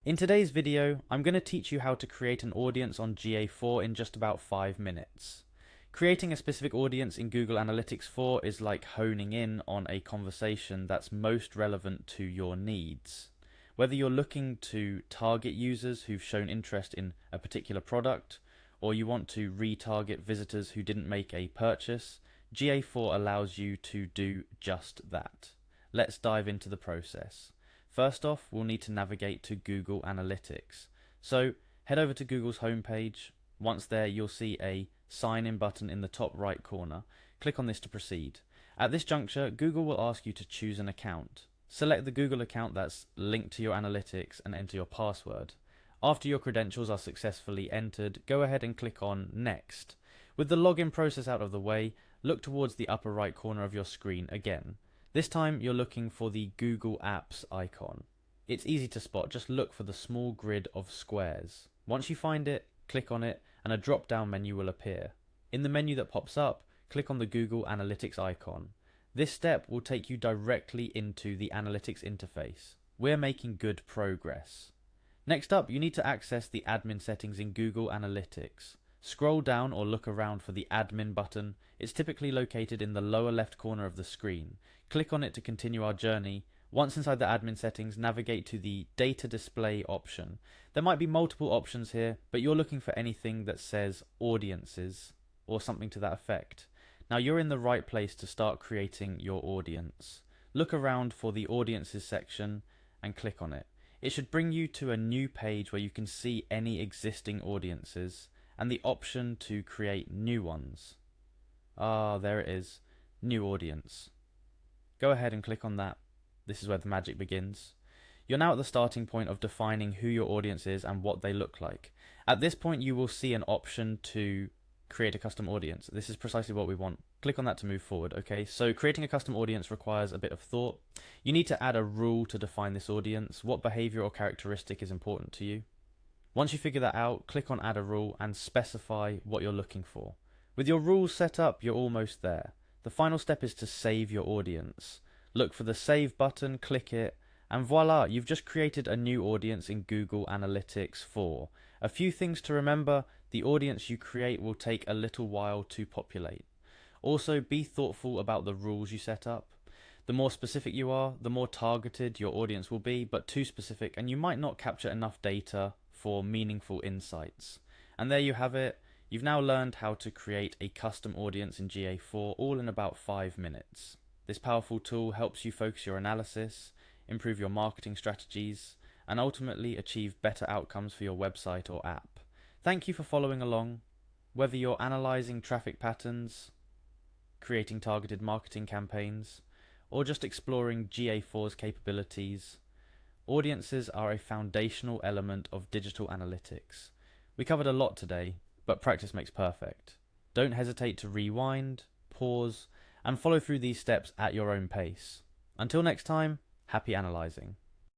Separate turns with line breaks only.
In today's video, I'm going to teach you how to create an audience on Ga4 in just about 5 minutes. Creating a specific audience in Google Analytics 4 is like honing in on a conversation that's most relevant to your needs. Whether you're looking to target users who've shown interest in a particular product, or you want to retarget visitors who didn't make a purchase, Ga4 allows you to do just that. Let's dive into the process. First off, we'll need to navigate to Google Analytics. So head over to Google's homepage. Once there, you'll see a sign in button in the top right corner. Click on this to proceed. At this juncture, Google will ask you to choose an account. Select the Google account that's linked to your analytics and enter your password. After your credentials are successfully entered, go ahead and click on Next. With the login process out of the way, look towards the upper right corner of your screen again. This time you're looking for the Google Apps icon. It's easy to spot, just look for the small grid of squares. Once you find it, click on it and a drop-down menu will appear. In the menu that pops up, click on the Google Analytics icon. This step will take you directly into the Analytics interface. We're making good progress. Next up, you need to access the admin settings in Google Analytics. Scroll down or look around for the admin button. It's typically located in the lower left corner of the screen. Click on it to continue our journey. Once inside the admin settings, navigate to the data display option. There might be multiple options here, but you're looking for anything that says audiences or something to that effect. Now you're in the right place to start creating your audience. Look around for the audiences section and click on it. It should bring you to a new page where you can see any existing audiences and the option to create new ones. There it is, new audience. Go ahead and click on that. This is where the magic begins. You're now at the starting point of defining who your audience is and what they look like. At this point you will see an option to create a custom audience. This is precisely what we want. Click on that to move forward. Okay, so creating a custom audience requires a bit of thought. You need to add a rule to define this audience. What behavior or characteristic is important to you? Once you figure that out, click on add a rule and specify what you're looking for. With your rules set up, you're almost there. The final step is to save your audience. Look for the save button, click it, and voila, you've just created a new audience in Google Analytics 4. A few things to remember: the audience you create will take a little while to populate. Also, be thoughtful about the rules you set up. The more specific you are, the more targeted your audience will be, but too specific and you might not capture enough data for meaningful insights. And there you have it. You've now learned how to create a custom audience in Ga4 all in about 5 minutes. This powerful tool helps you focus your analysis, improve your marketing strategies, and ultimately achieve better outcomes for your website or app. Thank you for following along. Whether you're analyzing traffic patterns, creating targeted marketing campaigns, or just exploring Ga4's capabilities, audiences are a foundational element of digital analytics. We covered a lot today, but practice makes perfect. Don't hesitate to rewind, pause, and follow through these steps at your own pace. Until next time, happy analyzing.